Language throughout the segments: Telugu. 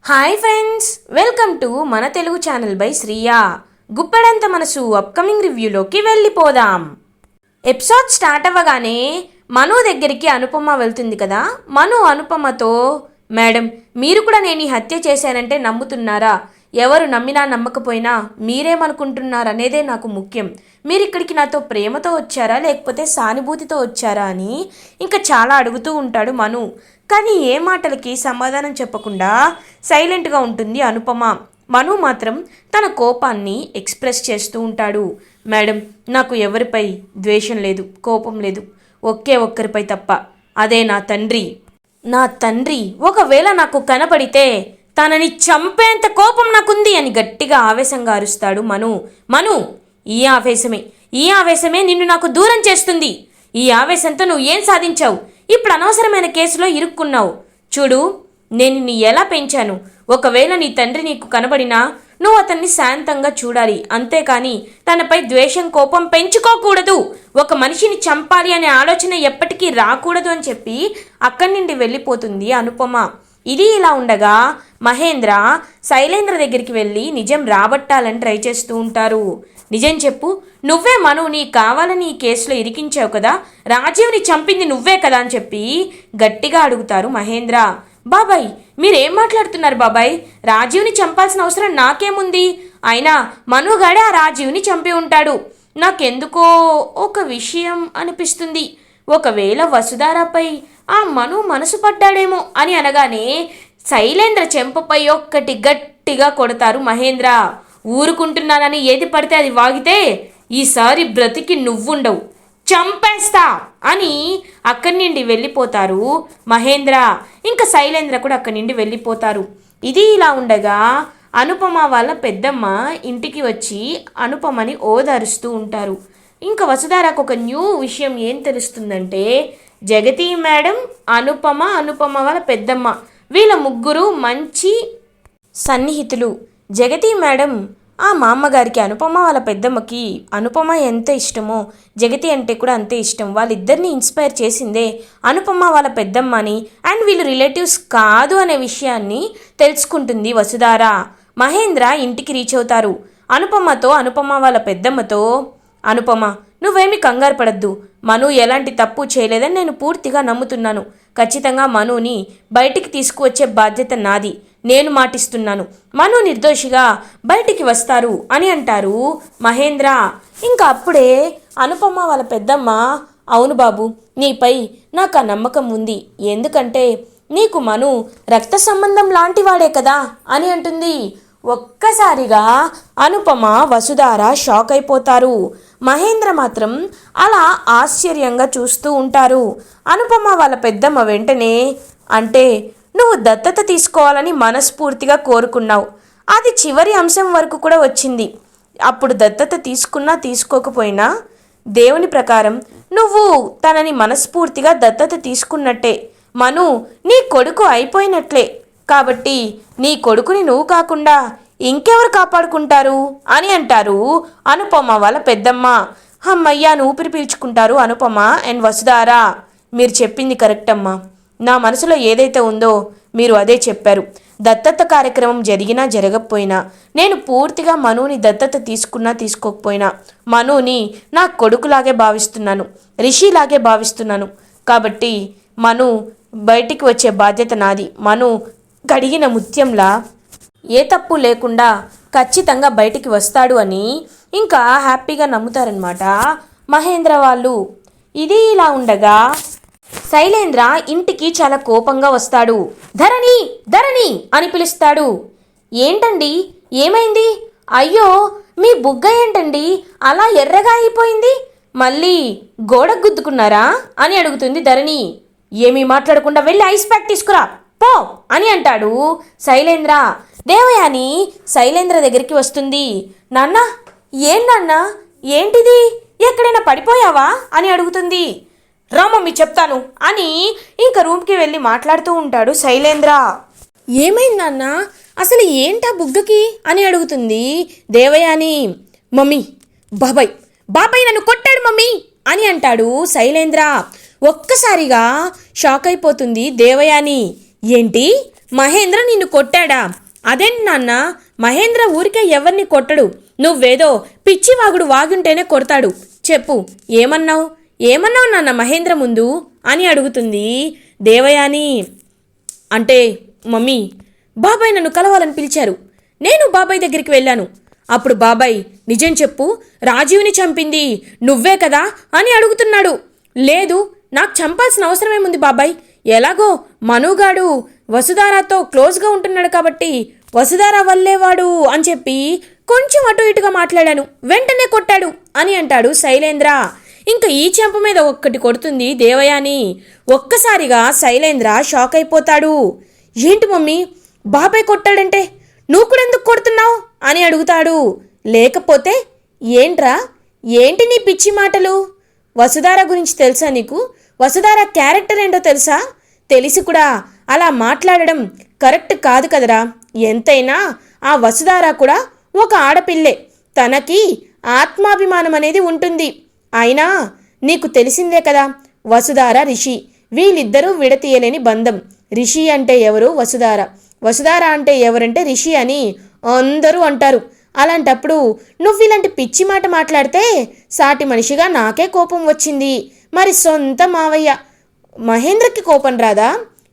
హాయ్ ఫ్రెండ్స్, వెల్కమ్ టు మన తెలుగు ఛానల్ బై శ్రీయా. గుప్పెడంత మనసు అప్కమింగ్ రివ్యూలోకి వెళ్ళిపోదాం. ఎపిసోడ్ స్టార్ట్ అవ్వగానే మను దగ్గరికి అనుపమ వెళ్తుంది కదా. మను అనుపమతో, మేడం మీరు కూడా నేను ఈ హత్య చేశానంటే నమ్ముతున్నారా? ఎవరు నమ్మినా నమ్మకపోయినా మీరేమనుకుంటున్నారనేదే నాకు ముఖ్యం. మీరు ఇక్కడికి నాతో ప్రేమతో వచ్చారా లేకపోతే సానుభూతితో వచ్చారా అని ఇంకా చాలా అడుగుతూ ఉంటాడు మను. కానీ ఏ మాటలకి సమాధానం చెప్పకుండా సైలెంట్గా ఉంటుంది అనుపమ. మను మాత్రం తన కోపాన్ని ఎక్స్ప్రెస్ చేస్తూ ఉంటాడు. మేడం నాకు ఎవరిపై ద్వేషం లేదు, కోపం లేదు, ఒకే ఒక్కరిపై తప్ప, అదే నా తండ్రి. నా తండ్రి ఒకవేళ నాకు కనపడితే తనని చంపేంత కోపం నాకుంది అని గట్టిగా ఆవేశంగా అరుస్తాడు మను. మను, ఈ ఆవేశమే నిన్ను నాకు దూరం చేస్తుంది. ఈ ఆవేశంతో నువ్వు ఏం సాధించావు? ఇప్పుడు అనవసరమైన కేసులో ఇరుక్కున్నావు. చూడు, నేను నీ ఎలా పెంచాను. ఒకవేళ నీ తండ్రి నీకు కనబడినా నువ్వు అతన్ని శాంతంగా చూడాలి, అంతేకాని తనపై ద్వేషం కోపం పెంచుకోకూడదు. ఒక మనిషిని చంపాలి అనే ఆలోచన ఎప్పటికీ రాకూడదు అని చెప్పి అక్కడి నుండి వెళ్ళిపోతుంది అనుపమ. ఇది ఇలా ఉండగా మహేంద్ర శైలేంద్ర దగ్గరికి వెళ్ళి నిజం రాబట్టాలని ట్రై చేస్తూ ఉంటారు. నిజం చెప్పు, నువ్వే మనుని కావాలని ఈ కేసులో ఇరికించావు కదా, రాజీవ్ని చంపింది నువ్వే కదా అని చెప్పి గట్టిగా అడుగుతారు మహేంద్ర. బాబాయ్ మీరేం మాట్లాడుతున్నారు బాబాయ్? రాజీవ్ని చంపాల్సిన అవసరం నాకేముంది? అయినా మనుగాడే ఆ రాజీవ్ని చంపి ఉంటాడు. నాకెందుకో ఒక విషయం అనిపిస్తుంది. ఒకవేళ వసుధారాపై ఆ మను మనసు పడ్డాడేమో అని అనగానే శైలేంద్ర చెంపపై ఒక్కటి గట్టిగా కొడతారు మహేంద్ర. ఊరుకుంటున్నానని ఏది పడితే అది వాగితే ఈసారి బ్రతికి నువ్వుండవు, చంపేస్తా అని అక్కడి నుండి వెళ్ళిపోతారు మహేంద్ర. ఇంకా శైలేంద్ర కూడా అక్కడి నుండి వెళ్ళిపోతారు. ఇది ఇలా ఉండగా అనుపమ వాళ్ళ పెద్దమ్మ ఇంటికి వచ్చి అనుపమని ఓదారుస్తూ ఉంటారు. ఇంకా వసుధారకు ఒక న్యూ విషయం ఏం తెలుస్తుందంటే, జగతి మేడం, అనుపమ వాళ్ళ పెద్దమ్మ, వీళ్ళ ముగ్గురు మంచి సన్నిహితులు. జగతి మేడం ఆ మా అమ్మగారికి అనుపమ వాళ్ళ పెద్దమ్మకి అనుపమ ఎంత ఇష్టమో జగతి అంటే కూడా అంతే ఇష్టం. వాళ్ళిద్దరిని ఇన్స్పైర్ చేసిందే అనుపమ వాళ్ళ పెద్దమ్మని. అండ్ వీళ్ళు రిలేటివ్స్ కాదు అనే విషయాన్ని తెలుసుకుంటుంది వసుధార. మహేంద్ర ఇంటికి రీచ్ అవుతారు. అనుపమ వాళ్ళ పెద్దమ్మతో, అనుపమ నువ్వేమీ కంగారు పడద్దు, మను ఎలాంటి తప్పు చేయలేదని నేను పూర్తిగా నమ్ముతున్నాను. ఖచ్చితంగా మనుని బయటికి తీసుకువచ్చే బాధ్యత నాది. నేను మాటిస్తున్నాను, మను నిర్దోషిగా బయటికి వస్తారు అని అంటారు మహేంద్ర. ఇంకా అప్పుడే అనుపమ వాళ్ళ పెద్దమ్మ, అవును బాబు, నీపై నాకు ఆ నమ్మకం ఉంది. ఎందుకంటే నీకు మను రక్త సంబంధం లాంటివాడే కదా అని అంటుంది. ఒక్కసారిగా అనుపమ వసుధార షాక్ అయిపోతారు. మహేంద్ర మాత్రం అలా ఆశ్చర్యంగా చూస్తూ ఉంటారు. అనుపమ వాళ్ళ పెద్దమ్మ వెంటనే, అంటే నువ్వు దత్తత తీసుకోవాలని మనస్ఫూర్తిగా కోరుకున్నావు, అది చివరి అంశం వరకు కూడా వచ్చింది. అప్పుడు దత్తత తీసుకున్నా తీసుకోకపోయినా దేవుని ప్రకారం నువ్వు తనని మనస్ఫూర్తిగా దత్తత తీసుకున్నట్టే. మను నీ కొడుకు అయిపోయినట్లే. కాబట్టి నీ కొడుకుని నువ్వు కాకుండా ఇంకెవరు కాపాడుకుంటారు అని అంటారు అనుపమ వాళ్ళ పెద్దమ్మ. అమ్మయ్య అని ఊపిరి పీల్చుకుంటారు అనుపమ అండ్ వసుధార. మీరు చెప్పింది కరెక్ట్ అమ్మా, నా మనసులో ఏదైతే ఉందో మీరు అదే చెప్పారు. దత్తత కార్యక్రమం జరిగినా జరగకపోయినా, నేను పూర్తిగా మనుని దత్తత తీసుకున్నా తీసుకోకపోయినా మనుని నా కొడుకులాగే భావిస్తున్నాను, రిషిలాగే భావిస్తున్నాను. కాబట్టి మను బయటికి వచ్చే బాధ్యత నాది. మను కడిగిన ముత్యంలా ఏ తప్పు లేకుండా ఖచ్చితంగా బయటికి వస్తాడు అని ఇంకా హ్యాపీగా నమ్ముతారనమాట మహేంద్ర వాళ్ళు. ఇది ఇలా ఉండగా శైలేంద్ర ఇంటికి చాలా కోపంగా వస్తాడు. ధరణి ధరణి అని పిలుస్తాడు. ఏంటండి ఏమైంది? అయ్యో మీ బుగ్గ ఏంటండి అలా ఎర్రగా అయిపోయింది? మళ్ళీ గోడకు గుద్దుకున్నారా అని అడుగుతుంది ధరణి. ఏమీ మాట్లాడకుండా వెళ్ళి ఐస్ ప్యాక్ తీసుకురా పో అని అంటాడు శైలేంద్ర. దేవయాని శైలేంద్ర దగ్గరికి వస్తుంది. నాన్న ఏంటిది, ఎక్కడైనా పడిపోయావా అని అడుగుతుంది. రామమ్మీ చెప్తాను అని ఇంకా రూమ్కి వెళ్ళి మాట్లాడుతూ ఉంటాడు శైలేంద్ర. ఏమైంది నాన్న, అసలు ఏంటా బుగ్గకి అని అడుగుతుంది దేవయాని. మమ్మీ బాబాయ్ నన్ను కొట్టాడు మమ్మీ అని అంటాడు శైలేంద్ర. ఒక్కసారిగా షాక్ అయిపోతుంది దేవయాని. ఏంటి మహేంద్ర నిన్ను కొట్టాడా? అదేంటి నాన్న, మహేంద్ర ఊరికే ఎవరిని కొట్టడు. నువ్వేదో పిచ్చివాగుడు వాగుంటేనే కొడతాడు. చెప్పు, ఏమన్నావు నాన్న మహేంద్ర ముందు అని అడుగుతుంది దేవయాని. అంటే మమ్మీ, బాబాయ్ నన్ను కలవాలని పిలిచారు. నేను బాబాయ్ దగ్గరికి వెళ్ళాను. అప్పుడు బాబాయ్, నిజం చెప్పు, రాజీవ్ని చంపింది నువ్వే కదా అని అడుగుతున్నాడు. లేదు, నాకు చంపాల్సిన అవసరమేముంది బాబాయ్, ఎలాగో మనుగాడు వసుధారాతో క్లోజ్గా ఉంటున్నాడు కాబట్టి వసుధార వల్లేవాడు అని చెప్పి కొంచెం అటు ఇటుగా మాట్లాడాను, వెంటనే కొట్టాడు అని అంటాడు శైలేంద్ర. ఇంకా ఈ చెంప మీద ఒక్కటి కొడుతుంది దేవయాని. ఒక్కసారిగా శైలేంద్ర షాక్ అయిపోతాడు. ఏంటి మమ్మీ, బాబాయ్ కొట్టాడంటే నువ్వు కూడా ఎందుకు కొడుతున్నావు అని అడుగుతాడు. లేకపోతే ఏంటి నీ పిచ్చి మాటలు? వసుధార గురించి తెలుసా నీకు? వసుధార క్యారెక్టర్ ఏంటో తెలుసా? తెలిసి కూడా అలా మాట్లాడడం కరెక్ట్ కాదు కదరా. ఎంతైనా ఆ వసుధార కూడా ఒక ఆడపిల్లే, తనకి ఆత్మాభిమానం అనేది ఉంటుంది. అయినా నీకు తెలిసిందే కదా, వసుధార రిషి వీళ్ళిద్దరూ విడతీయలేని బంధం. రిషి అంటే ఎవరు? వసుధార. వసుధార అంటే ఎవరంటే రిషి అని అందరూ అంటారు. అలాంటప్పుడు నువ్వు ఇలాంటి పిచ్చి మాట మాట్లాడితే సాటి మనిషిగా నాకే కోపం వచ్చింది. మరి సొంత మావయ్య మహేంద్రకి కోపం రాదా?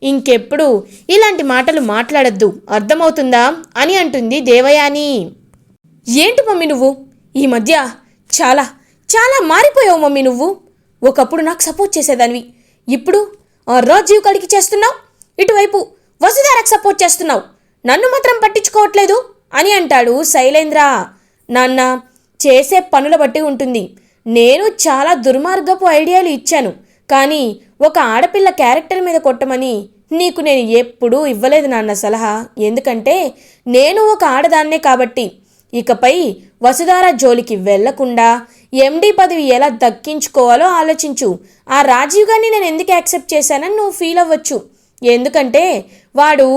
ఇంకెప్పుడు ఇలాంటి మాటలు మాట్లాడద్దు, అర్థమవుతుందా అని అంటుంది దేవయాని. ఏంటి మమ్మీ నువ్వు ఈ మధ్య చాలా చాలా మారిపోయావు మమ్మీ. నువ్వు ఒకప్పుడు నాకు సపోర్ట్ చేసేదానివి, ఇప్పుడు రాజీవ్ కడికి చేస్తున్నావు, ఇటువైపు వసుధారకు సపోర్ట్ చేస్తున్నావు, నన్ను మాత్రం పట్టించుకోవట్లేదు అని అంటాడు శైలేంద్ర. నాన్న, చేసే పనుల బట్టి ఉంటుంది. నేను చాలా దుర్మార్గపు ఐడియాలు ఇచ్చాను, కానీ ఒక ఆడపిల్ల క్యారెక్టర్ మీద కొట్టమని నీకు నేను ఎప్పుడూ ఇవ్వలేదు నాన్న సలహా. ఎందుకంటే నేను ఒక ఆడదాన్నే కాబట్టి. ఇకపై వసుధార జోలికి వెళ్లకుండా ఎండీ పదవి ఎలా దక్కించుకోవాలో ఆలోచించు. ఆ రాజీవ్ గారిని నేను ఎందుకు యాక్సెప్ట్ చేశానని నువ్వు ఫీల్ అవ్వచ్చు. ఎందుకంటే వాడు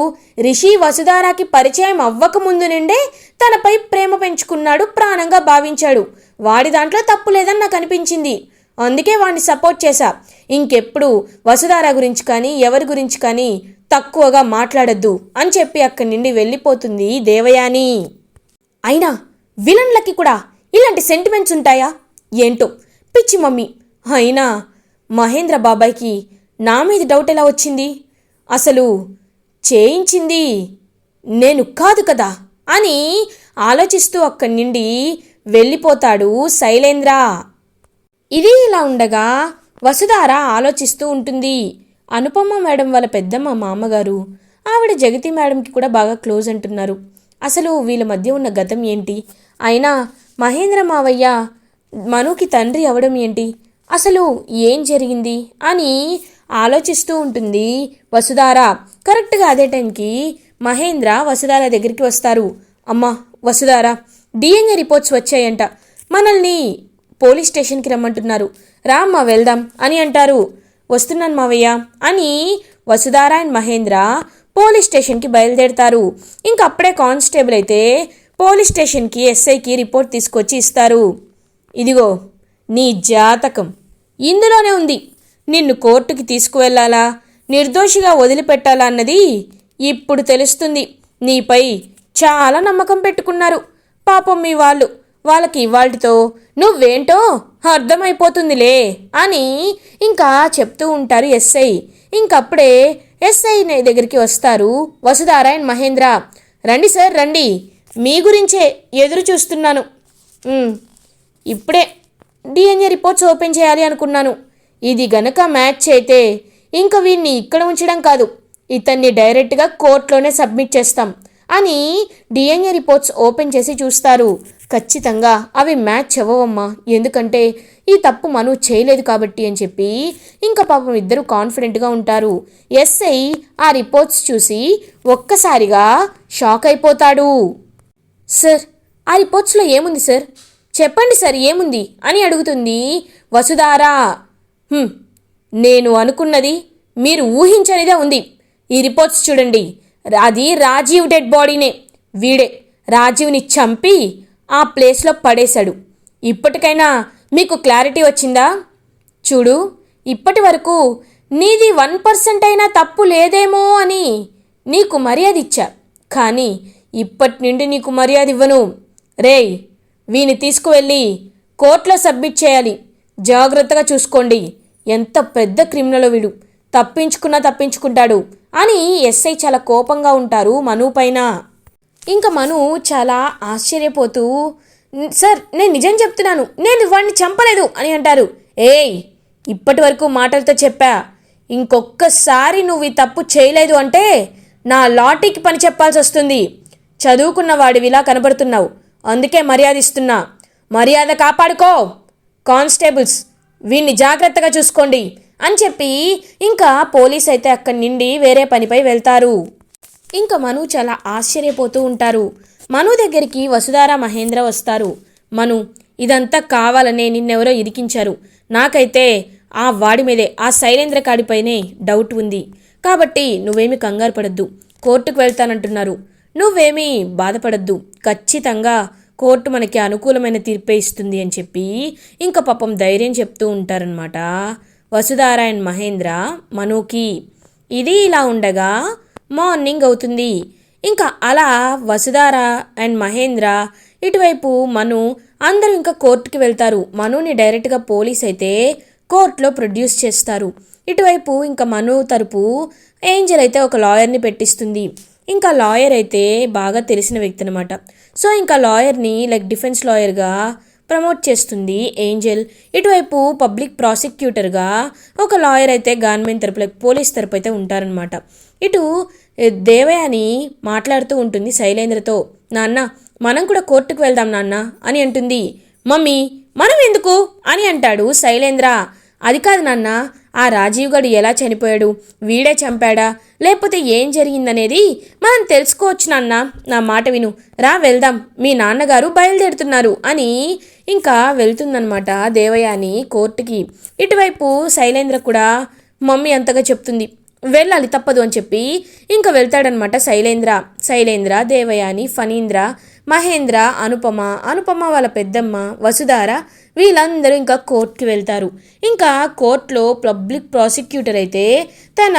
రిషి వసుధారాకి పరిచయం అవ్వకముందు నుండే తనపై ప్రేమ పెంచుకున్నాడు, ప్రాణంగా భావించాడు. వాడి దాంట్లో తప్పు లేదని నాకు అనిపించింది, అందుకే వాడిని సపోర్ట్ చేశా. ఇంకెప్పుడు వసుధార గురించి కానీ ఎవరి గురించి కానీ తక్కువగా మాట్లాడద్దు అని చెప్పి అక్కడి నుండి వెళ్ళిపోతుంది దేవయాని. అయినా విలన్లకి కూడా ఇలాంటి సెంటిమెంట్స్ ఉంటాయా ఏంటో, పిచ్చి మమ్మీ. అయినా మహేంద్ర బాబాయ్కి నా మీద డౌట్ ఎలా వచ్చింది? అసలు చేయించింది నేను కాదు కదా అని ఆలోచిస్తూ అక్కడి నుండి వెళ్ళిపోతాడు శైలేంద్ర. ఇది ఇలా ఉండగా వసుధార ఆలోచిస్తూ ఉంటుంది. అనుపమ మేడం వాళ్ళ పెద్దమ్మ మామగారు, ఆవిడ జగతి మేడంకి కూడా బాగా క్లోజ్ అంటున్నారు. అసలు వీళ్ళ మధ్య ఉన్న గతం ఏంటి? అయినా మహేంద్ర మావయ్య మనుకి తండ్రి అవడం ఏంటి? అసలు ఏం జరిగింది అని ఆలోచిస్తూ ఉంటుంది వసుధార. కరెక్ట్గా అదే టైంకి మహేంద్ర వసుధార దగ్గరికి వస్తారు. అమ్మ వసుధార, డిఎన్ఏ రిపోర్ట్స్ వచ్చాయంట, మనల్ని పోలీస్ స్టేషన్కి రమ్మంటున్నారు, రామ్మా వెళ్దాం అని అంటారు. వస్తున్నాను మావయ్య అని వసుధార అండ్ మహేంద్ర పోలీస్ స్టేషన్కి బయలుదేరుతారు. ఇంకప్పుడే కానిస్టేబుల్ అయితే పోలీస్ స్టేషన్కి ఎస్ఐకి రిపోర్ట్ తీసుకొచ్చి ఇస్తారు. ఇదిగో నీ జాతకం ఇందులోనే ఉంది, నిన్ను కోర్టుకి తీసుకువెళ్ళాలా నిర్దోషిగా వదిలిపెట్టాలా అన్నది ఇప్పుడు తెలుస్తుంది. నీపై చాలా నమ్మకం పెట్టుకున్నారు పాపం మీ వాళ్ళు, వాళ్ళకి ఇవాళ్టితో నువ్వేంటో అర్థమైపోతుందిలే అని ఇంకా చెప్తూ ఉంటారు ఎస్ఐ. ఇంకప్పుడే ఎస్ఐ దగ్గరికి వస్తారు వసుధార అండ్ మహేంద్ర. రండి సార్ రండి, మీ గురించే ఎదురు చూస్తున్నాను. ఇప్పుడే డిఎన్ఏ రిపోర్ట్స్ ఓపెన్ చేయాలి అనుకున్నాను. ఇది గనక మ్యాచ్ అయితే ఇంక వీడిని ఇక్కడ ఉంచడం కాదు, ఇతన్ని డైరెక్ట్గా కోర్టులోనే సబ్మిట్ చేస్తాం అని డిఎన్ఏ రిపోర్ట్స్ ఓపెన్ చేసి చూస్తారు. ఖచ్చితంగా అవి మ్యాచ్ అవ్వవమ్మా, ఎందుకంటే ఈ తప్పు మను చేయలేదు కాబట్టి అని చెప్పి ఇంకా పాపం ఇద్దరు కాన్ఫిడెంట్గా ఉంటారు. ఎస్ఐ ఆ రిపోర్ట్స్ చూసి ఒక్కసారిగా షాక్ అయిపోతాడు. సార్, ఆ రిపోర్ట్స్లో ఏముంది సార్, చెప్పండి సార్ ఏముంది అని అడుగుతుంది వసుధార. నేను అనుకున్నది మీరు ఊహించనిదే ఉంది. ఈ రిపోర్ట్స్ చూడండి, అది రాజీవ్ డెడ్ బాడీనే. వీడే రాజీవ్ని చంపి ఆ ప్లేస్లో పడేశాడు. ఇప్పటికైనా మీకు క్లారిటీ వచ్చిందా? చూడు, ఇప్పటి వరకు నీది 1% అయినా తప్పు లేదేమో అని నీకు మర్యాద ఇచ్చా, కానీ ఇప్పటి నుండి నీకు మర్యాద ఇవ్వను. రేయ్, వీని తీసుకువెళ్ళి కోర్టులో సబ్మిట్ చేయాలి. జాగ్రత్తగా చూసుకోండి. ఎంత పెద్ద క్రిమినల్ వీడు, తప్పించుకుంటాడు అని ఎస్ఐ చాలా కోపంగా ఉంటారు మను పైన. ఇంకా మను చాలా ఆశ్చర్యపోతూ, సార్ నేను నిజం చెప్తున్నాను, నేను వాడిని చంపలేదు అని అంటారు. ఏయ్, ఇప్పటి వరకు మాటలతో చెప్పా, ఇంకొక్కసారి నువ్వు ఈ తప్పు చేయలేదు అంటే నా లాఠీకి పని చెప్పాల్సి వస్తుంది. చదువుకున్న వాడివిలా కనబడుతున్నావు, అందుకే మర్యాద ఇస్తున్నా. మర్యాద కాపాడుకో. కానిస్టేబుల్స్, వీణ్ణి జాగ్రత్తగా చూసుకోండి అని చెప్పి ఇంకా పోలీస్ అయితే అక్కడి నుండి వేరే పనిపై వెళ్తారు. ఇంకా మను చాలా ఆశ్చర్యపోతూ ఉంటారు. మను దగ్గరికి వసుధార మహేంద్ర వస్తారు. మను, ఇదంతా కావాలనే నిన్నెవరో ఇరికించారు. నాకైతే ఆ వాడి మీదే, ఆ శైలేంద్ర కాడిపైనే డౌట్ ఉంది. కాబట్టి నువ్వేమీ కంగారు పడద్దు. కోర్టుకు వెళ్తానంటున్నారు, నువ్వేమీ బాధపడద్దు. ఖచ్చితంగా కోర్టు మనకి అనుకూలమైన తీర్పే ఇస్తుంది అని చెప్పి ఇంకా పాపం ధైర్యం చెప్తూ ఉంటారనమాట వసుధార అండ్ మహేంద్ర మనుకి. ఇది ఇలా ఉండగా మార్నింగ్ అవుతుంది. ఇంకా అలా వసుధార అండ్ మహేంద్ర, ఇటువైపు మను అందరూ ఇంకా కోర్టుకి వెళ్తారు. మనుని డైరెక్ట్గా పోలీస్ అయితే కోర్టులో ప్రొడ్యూస్ చేస్తారు. ఇటువైపు ఇంకా మను తరపు ఏంజల్ అయితే ఒక లాయర్ని పెట్టిస్తుంది. ఇంకా లాయర్ అయితే బాగా తెలిసిన వ్యక్తి అనమాట. సో ఇంకా లాయర్ని లైక్ డిఫెన్స్ లాయర్గా ప్రమోట్ చేస్తుంది ఏంజల్. ఇటువైపు పబ్లిక్ ప్రాసిక్యూటర్గా ఒక లాయర్ అయితే గవర్నమెంట్ తరపు లైక్ పోలీస్ తరపు అయితే ఉంటారనమాట. ఇటు దేవయాని మాట్లాడుతూ ఉంటుంది శైలేంద్రతో. నాన్న, మనం కూడా కోర్టుకు వెళ్దాం నాన్న అని అంటుంది. మమ్మీ, మనం ఎందుకు అని అంటాడు శైలేంద్ర. అది కాదు నాన్న, ఆ రాజీవ్ గడు ఎలా చనిపోయాడు, వీడే చంపాడా లేకపోతే ఏం జరిగిందనేది మనం తెలుసుకోవచ్చు నాన్న. నా మాట విను, రా వెళ్దాం, మీ నాన్నగారు బయలుదేరుతున్నారు అని ఇంకా వెళ్తుందనమాట దేవయాని కోర్టుకి. ఇటువైపు శైలేంద్ర కూడా మమ్మీ అంతగా చెప్తుంది, వెళ్ళాలి తప్పదు అని చెప్పి ఇంకా వెళ్తాడనమాట శైలేంద్ర, దేవయాని, ఫణీంద్ర, మహేంద్ర, అనుపమ వాళ్ళ పెద్దమ్మ, వసుధార వీళ్ళందరూ ఇంకా కోర్టుకి వెళ్తారు. ఇంకా కోర్టులో పబ్లిక్ ప్రాసిక్యూటర్ అయితే తన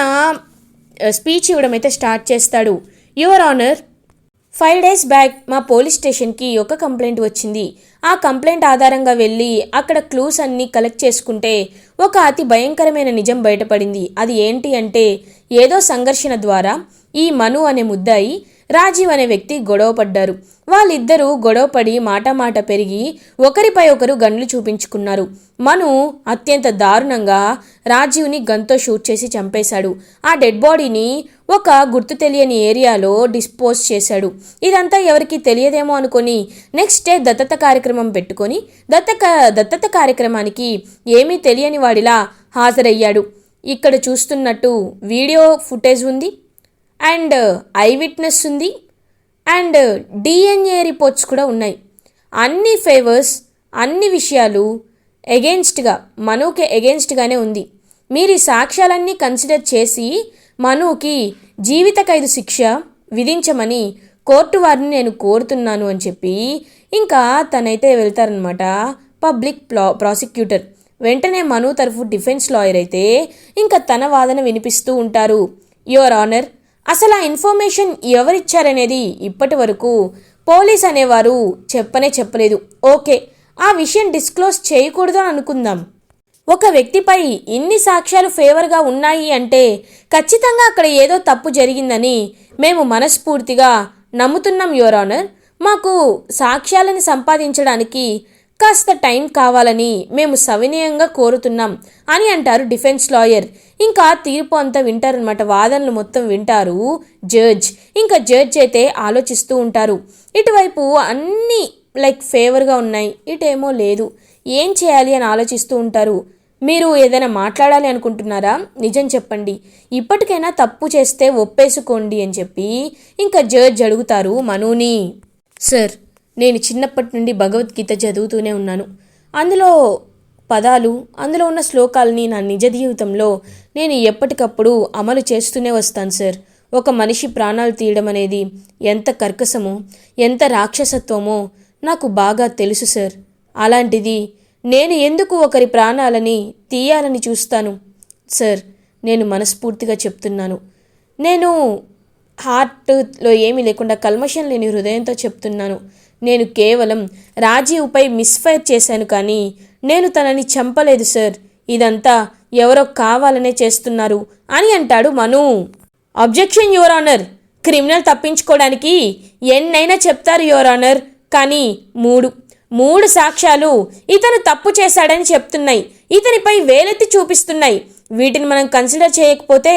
స్పీచ్ ఇవ్వడం అయితే స్టార్ట్ చేస్తాడు. యువర్ ఆనర్, 5 days బ్యాక్ మా పోలీస్ స్టేషన్కి ఒక కంప్లైంట్ వచ్చింది. ఆ కంప్లైంట్ ఆధారంగా వెళ్ళి అక్కడ క్లూస్ అన్నీ కలెక్ట్ చేసుకుంటే ఒక అతి భయంకరమైన నిజం బయటపడింది. అది ఏంటి అంటే, ఏదో సంఘర్షణ ద్వారా ఈ మను అనే ముద్దాయి రాజీవ్ అనే వ్యక్తి గొడవ పడ్డారు. వాళ్ళిద్దరూ గొడవపడి మాట పెరిగి ఒకరిపై ఒకరు గన్లు చూపించుకున్నారు. మను అత్యంత దారుణంగా రాజీవ్ని గన్తో షూట్ చేసి చంపేశాడు. ఆ డెడ్ బాడీని ఒక గుర్తు తెలియని ఏరియాలో డిస్పోజ్ చేశాడు. ఇదంతా ఎవరికి తెలియదేమో అనుకొని నెక్స్ట్ డే దత్తత కార్యక్రమం పెట్టుకొని దత్తత కార్యక్రమానికి ఏమీ తెలియని వాడిలా హాజరయ్యాడు. ఇక్కడ చూస్తున్నట్టు వీడియో ఫుటేజ్ ఉంది, అండ్ ఐ విట్నెస్ ఉంది, అండ్ డిఎన్ఏ రిపోర్ట్స్ కూడా ఉన్నాయి. అన్ని ఫేవర్స్, అన్ని విషయాలు మనుకి ఎగెన్స్ట్గానే ఉంది. మీరు ఈ సాక్ష్యాలన్నీ కన్సిడర్ చేసి మనుకి జీవిత ఖైదు శిక్ష విధించమని కోర్టు వారిని నేను కోరుతున్నాను అని చెప్పి ఇంకా తనైతే వెళ్తారనమాట పబ్లిక్ ప్రాసిక్యూటర్. వెంటనే మను తరఫు డిఫెన్స్ లాయర్ అయితే ఇంకా తన వాదన వినిపిస్తూ ఉంటారు. యువర్ ఆనర్, అసలు ఆ ఇన్ఫర్మేషన్ ఎవరిచ్చారనేది ఇప్పటి వరకు పోలీస్ అనేవారు చెప్పలేదు. ఓకే, ఆ విషయం డిస్క్లోజ్ చేయకూడదు అని అనుకుందాం. ఒక వ్యక్తిపై ఇన్ని సాక్ష్యాలు ఫేవర్గా ఉన్నాయి అంటే ఖచ్చితంగా అక్కడ ఏదో తప్పు జరిగిందని మేము మనస్ఫూర్తిగా నమ్ముతున్నాం యువర్ ఆనర్. మాకు సాక్ష్యాలను సంపాదించడానికి కాస్త టైం కావాలని మేము సవినయంగా కోరుతున్నాం అని అంటారు డిఫెన్స్ లాయర్. ఇంకా తీర్పు అంతా వింటారనమాట, వాదనలు మొత్తం వింటారు జడ్జ్. ఇంకా జడ్జ్ అయితే ఆలోచిస్తూ ఉంటారు. ఇటువైపు అన్నీ లైక్ ఫేవర్గా ఉన్నాయి, ఇటేమో లేదు, ఏం చేయాలి అని ఆలోచిస్తూ ఉంటారు. మీరు ఏదైనా మాట్లాడాలి అనుకుంటున్నారా? నిజం చెప్పండి, ఇప్పటికైనా తప్పు చేస్తే ఒప్పేసుకోండి అని చెప్పి ఇంకా జడ్జ్ అడుగుతారు మనుని. సార్, నేను చిన్నప్పటి నుండి భగవద్గీత చదువుతూనే ఉన్నాను. అందులో పదాలు, అందులో ఉన్న శ్లోకాలని నా నిజ జీవితంలో నేను ఎప్పటికప్పుడు అమలు చేస్తూనే వస్తాను సార్. ఒక మనిషి ప్రాణాలు తీయడం అనేది ఎంత కర్కశమో, ఎంత రాక్షసత్వమో నాకు బాగా తెలుసు సార్. అలాంటిది నేను ఎందుకు ఒకరి ప్రాణాలని తీయాలని చూస్తాను సార్? నేను మనస్ఫూర్తిగా చెప్తున్నాను, నేను హార్ట్లో ఏమీ లేకుండా కల్మషం లేని హృదయంతో చెప్తున్నాను. నేను కేవలం రాజీవ్పై మిస్ఫైర్ చేశాను, కానీ నేను తనని చంపలేదు సార్. ఇదంతా ఎవరో కావాలనే చేస్తున్నారు అని అంటాడు Manu. Objection your honour. Criminal తప్పించుకోవడానికి ఎన్నైనా చెప్తారు యువర్ ఆనర్, కానీ మూడు సాక్ష్యాలు ఇతను తప్పు చేశాడని చెప్తున్నాయి, ఇతనిపై వేలెత్తి చూపిస్తున్నాయి. వీటిని మనం కన్సిడర్ చేయకపోతే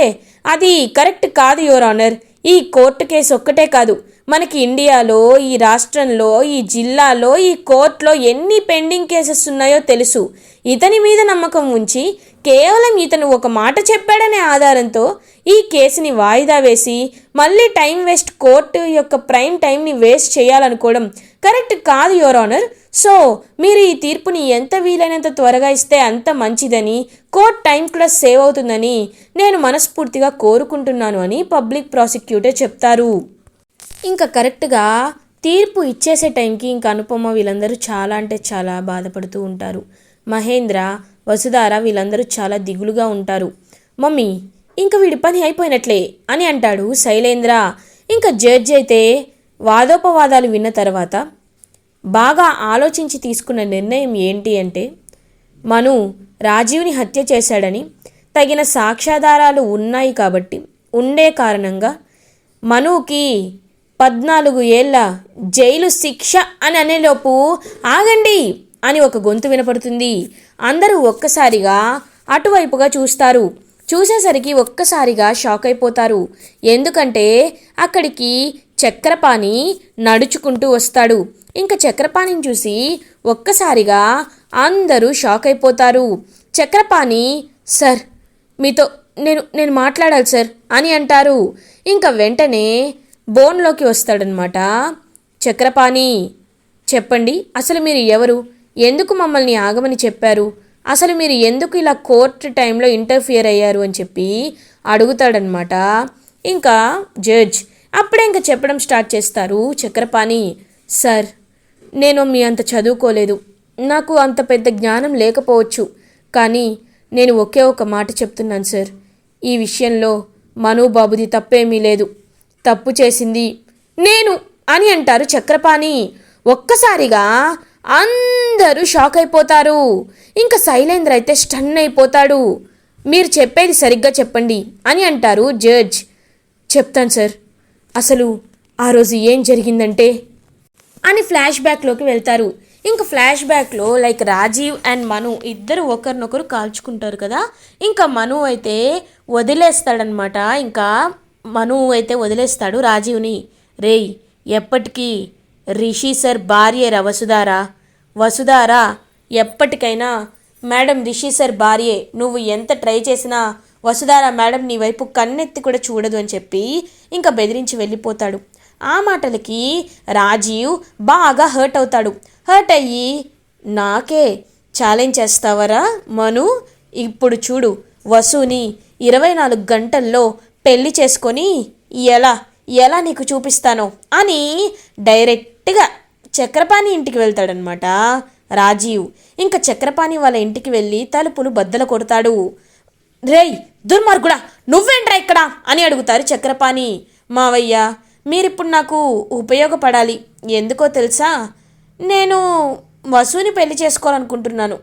అది కరెక్ట్ కాదు యువర్ ఆనర్. ఈ కోర్టు కేసు ఒక్కటే కాదు, మనకి ఇండియాలో, ఈ రాష్ట్రంలో, ఈ జిల్లాలో, ఈ కోర్టులో ఎన్ని పెండింగ్ కేసెస్ ఉన్నాయో తెలుసు. ఇతని మీద నమ్మకం ఉంచి కేవలం ఇతను ఒక మాట చెప్పాడనే ఆధారంతో ఈ కేసుని వాయిదా వేసి మళ్ళీ టైం వేస్ట్, కోర్టు యొక్క ప్రైమ్ టైంని వేస్ట్ చేయాలనుకోవడం కరెక్ట్ కాదు యువర్ ఆనర్. సో మీరు ఈ తీర్పుని ఎంత వీలైనంత త్వరగా ఇస్తే అంత మంచిదని, కోర్ట్ టైం కూడా సేవ్ అవుతుందని నేను మనస్ఫూర్తిగా కోరుకుంటున్నాను అని పబ్లిక్ ప్రాసిక్యూటర్ చెప్తారు. ఇంకా కరెక్ట్గా తీర్పు ఇచ్చేసే టైంకి ఇంకా అనుపమ వీళ్ళందరూ చాలా అంటే చాలా బాధపడుతూ ఉంటారు. మహేంద్ర, వసుధార వీళ్ళందరూ చాలా దిగులుగా ఉంటారు. మమ్మీ, ఇంక వీడి పని అయిపోయినట్లే అని అంటాడు శైలేంద్ర. ఇంకా జడ్జి అయితే వాదోపవాదాలు విన్న తర్వాత బాగా ఆలోచించి తీసుకున్న నిర్ణయం ఏంటి అంటే, మను రాజీవ్ని హత్య చేశాడని తగిన సాక్ష్యాధారాలు ఉన్నాయి కాబట్టి ఉండే కారణంగా మనుకి 14 ఏళ్ల జైలు శిక్ష అని అనేలోపు ఆగండి అని ఒక గొంతు వినపడుతుంది. అందరూ ఒక్కసారిగా అటువైపుగా చూస్తారు. చూసేసరికి ఒక్కసారిగా షాక్ అయిపోతారు. ఎందుకంటే అక్కడికి చక్రపాణి నడుచుకుంటూ వస్తాడు. ఇంకా చక్రపాణిని చూసి ఒక్కసారిగా అందరూ షాక్ అయిపోతారు. చక్రపాణి, సార్ మీతో నేను మాట్లాడాలి సార్ అని అంటారు. ఇంకా వెంటనే బోన్లోకి వస్తాడనమాట. చక్రపాణి, చెప్పండి, అసలు మీరు ఎవరు? ఎందుకు మమ్మల్ని ఆగమని చెప్పారు? అసలు మీరు ఎందుకు ఇలా కోర్టు టైంలో ఇంటర్ఫియర్ అయ్యారు అని చెప్పి అడుగుతాడనమాట. ఇంకా జడ్జ్ అప్పుడే ఇంకా చెప్పడం స్టార్ట్ చేస్తారు. చక్రపాణి, సార్ నేను మీ అంత చదువుకోలేదు, నాకు అంత పెద్ద జ్ఞానం లేకపోవచ్చు, కానీ నేను ఒకే ఒక మాట చెప్తున్నాను సార్. ఈ విషయంలో మనుబాబుది తప్పేమీ లేదు, తప్పు చేసింది నేను అని అంటారు చక్రపాణి. ఒక్కసారిగా అందరూ షాక్ అయిపోతారు. ఇంకా శైలేంద్ర అయితే స్టన్ అయిపోతాడు. మీరు చెప్పేది సరిగ్గా చెప్పండి అని అంటారు జడ్జ్. చెప్తాను సార్, అసలు ఆ రోజు ఏం జరిగిందంటే అని ఫ్లాష్ బ్యాక్లోకి వెళ్తారు. ఇంకా ఫ్లాష్ బ్యాక్లో రాజీవ్ అండ్ మను ఇద్దరు ఒకరినొకరు కాల్చుకుంటారు కదా. ఇంకా మను అయితే వదిలేస్తాడనమాట. ఇంకా మను అయితే వదిలేస్తాడు రాజీవ్ని. రేయ్, ఎప్పటికీ రిషి సార్ భార్యేరా వసుధారా ఎప్పటికైనా మేడం రిషి సార్ భార్యే. నువ్వు ఎంత ట్రై చేసినా వసుధారా మేడం నీ వైపు కన్నెత్తి కూడా చూడదు అని చెప్పి ఇంకా బెదిరించి వెళ్ళిపోతాడు. ఆ మాటలకి రాజీవ్ బాగా హర్ట్ అవుతాడు. హర్ట్ అయ్యి, నాకే ఛాలెంజ్ చేస్తావరా మను? ఇప్పుడు చూడు, వసుని 24 గంటల్లో పెళ్లి చేసుకొని ఎలా నీకు చూపిస్తానో అని డైరెక్ట్గా చక్రపాణి ఇంటికి వెళ్తాడనమాట రాజీవ్. ఇంకా చక్రపాణి వాళ్ళ ఇంటికి వెళ్ళి తలుపులు బద్దలు కొడతాడు. రేయ్ దుర్మార్గుడా, నువ్వేంట్రా ఇక్కడ అని అడుగుతారు చక్రపాణి. మావయ్య, మీరిప్పుడు నాకు ఉపయోగపడాలి. ఎందుకో తెలుసా? నేను వసుని పెళ్లి చేసుకోవాలనుకుంటున్నాను.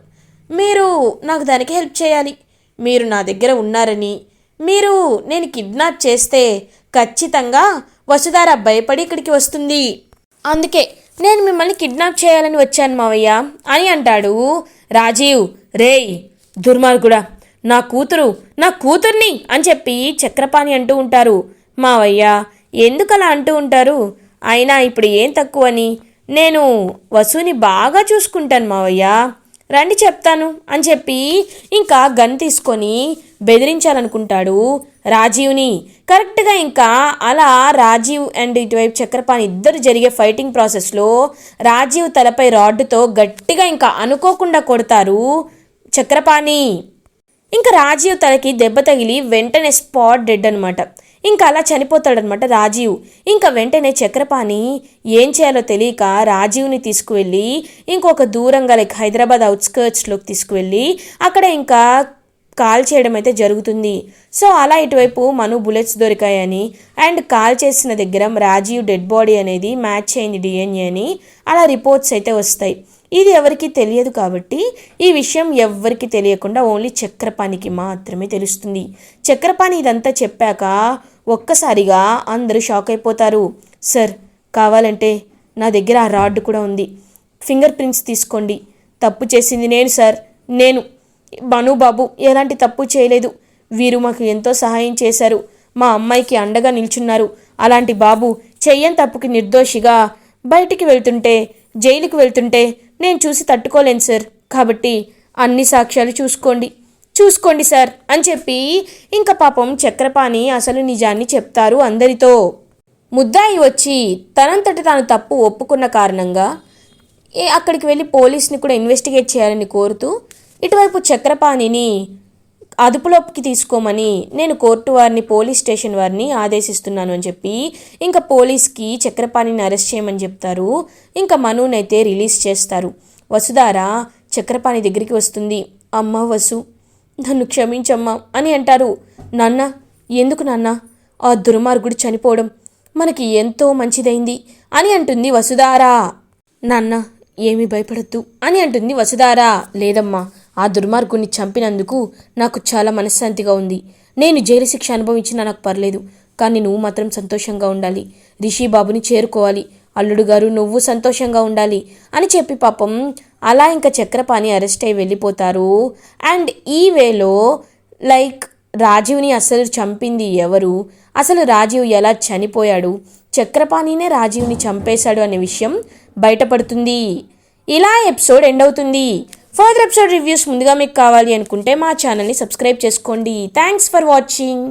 మీరు నాకు దానికి హెల్ప్ చేయాలి. మీరు నా దగ్గర ఉన్నారని, నేను కిడ్నాప్ చేస్తే ఖచ్చితంగా వసుధార భయపడి ఇక్కడికి వస్తుంది. అందుకే నేను మిమ్మల్ని కిడ్నాప్ చేయాలని వచ్చాను మావయ్య అని అంటాడు రాజీవ్. రేయ్ దుర్మార్గుడా, నా కూతుర్ని అని చెప్పి చక్రపాణి అంటూ ఉంటారు. మావయ్య, ఎందుకలా అంటూ ఉంటారు? అయినా ఇప్పుడు ఏం తక్కువని, నేను వసుని బాగా చూసుకుంటాను మావయ్య, రండి చెప్తాను అని చెప్పి ఇంకా గన్ తీసుకొని బెదిరించాలనుకుంటాడు రాజీవ్ని. కరెక్ట్గా ఇంకా అలా రాజీవ్ అండ్ ఇటువైపు చక్రపాణి ఇద్దరు జరిగే ఫైటింగ్ ప్రాసెస్లో రాజీవ్ తలపై రాడ్డుతో గట్టిగా ఇంకా అనుకోకుండా కొడతారు చక్రపాణి. ఇంకా రాజీవ్ తలకి దెబ్బ తగిలి వెంటనే స్పాట్ డెడ్ అనమాట. ఇంకా అలా చనిపోతాడనమాట రాజీవ్. ఇంకా వెంటనే చక్రపాణి ఏం చేయాలో తెలియక రాజీవ్ని తీసుకువెళ్ళి ఇంకొక దూరంగా హైదరాబాద్ అవుట్స్కర్ట్స్లోకి తీసుకువెళ్ళి అక్కడ ఇంకా కాల్ చేయడం అయితే జరుగుతుంది. సో అలా ఇటువైపు మను బుల్లెట్స్ దొరికాయని అండ్ కాల్ చేసిన దగ్గర రాజీవ్ డెడ్ బాడీ అనేది మ్యాచ్ అయింది DNA అని అలా రిపోర్ట్స్ అయితే వస్తాయి. ఇది ఎవరికి తెలియదు కాబట్టి ఈ విషయం ఎవ్వరికి తెలియకుండా ఓన్లీ చక్రపాణికి మాత్రమే తెలుస్తుంది. చక్రపాణి ఇదంతా చెప్పాక ఒక్కసారిగా అందరూ షాక్ అయిపోతారు. సార్, కావాలంటే నా దగ్గర ఆ రాడ్ కూడా ఉంది, ఫింగర్ ప్రింట్స్ తీసుకోండి. తప్పు చేసింది నేను సార్, నేను. మను బాబు ఎలాంటి తప్పు చేయలేదు. వీరు మాకు ఎంతో సహాయం చేశారు, మా అమ్మాయికి అండగా నిల్చున్నారు. అలాంటి బాబు చెయ్యని తప్పుకి నిర్దోషిగా బయటికి వెళ్తుంటే, జైలుకి వెళ్తుంటే నేను చూసి తట్టుకోలేను సార్. కాబట్టి అన్ని సాక్ష్యాలు చూసుకోండి సార్ అని చెప్పి ఇంకా పాపం చక్రపాణి అసలు నిజాన్ని చెప్తారు అందరితో. ముద్దాయి వచ్చి తనంతట తాను తప్పు ఒప్పుకున్న కారణంగా అక్కడికి వెళ్ళి పోలీస్ని కూడా ఇన్వెస్టిగేట్ చేయాలని కోరుతూ ఇటువైపు చక్రపాణిని అదుపులోకి తీసుకోమని నేను కోర్టు వారిని, పోలీస్ స్టేషన్ వారిని ఆదేశిస్తున్నాను అని చెప్పి ఇంకా పోలీస్కి చక్రపాణిని అరెస్ట్ చేయమని చెప్తారు. ఇంకా మనునైతే రిలీజ్ చేస్తారు. వసుధార చక్రపాణి దగ్గరికి వస్తుంది. అమ్మ వసు, నన్ను క్షమించమ్మా అని అంటారు. నాన్న, ఎందుకు నాన్న? ఆ దుర్మార్గుడు చనిపోవడం మనకి ఎంతో మంచిదైంది అని అంటుంది వసుధార. నాన్న, ఏమీ భయపడద్దు అని అంటుంది వసుధార. లేదమ్మా, ఆ దుర్మార్గుడిని చంపినందుకు నాకు చాలా మనశ్శాంతిగా ఉంది. నేను జైలు శిక్ష అనుభవించినా నాకు పర్లేదు, కానీ నువ్వు మాత్రం సంతోషంగా ఉండాలి. రిషి బాబుని చేరుకోవాలి. అల్లుడు గారు, నువ్వు సంతోషంగా ఉండాలి అని చెప్పి పాపం అలా ఇంకా చక్రపాణి అరెస్ట్ అయి వెళ్ళిపోతారు. అండ్ ఈ వేలో రాజీవ్ని అసలు చంపింది ఎవరు, అసలు రాజీవ్ ఎలా చనిపోయాడు, చక్రపాణినే రాజీవ్ని చంపేశాడు అనే విషయం బయటపడుతుంది. ఇలా ఎపిసోడ్ ఎండ్ అవుతుంది. ఫర్దర్ ఎపిసోడ్ రివ్యూస్ ముందుగా మీకు కావాలి అనుకుంటే మా ఛానల్ని సబ్స్క్రైబ్ చేసుకోండి. Thanks for watching.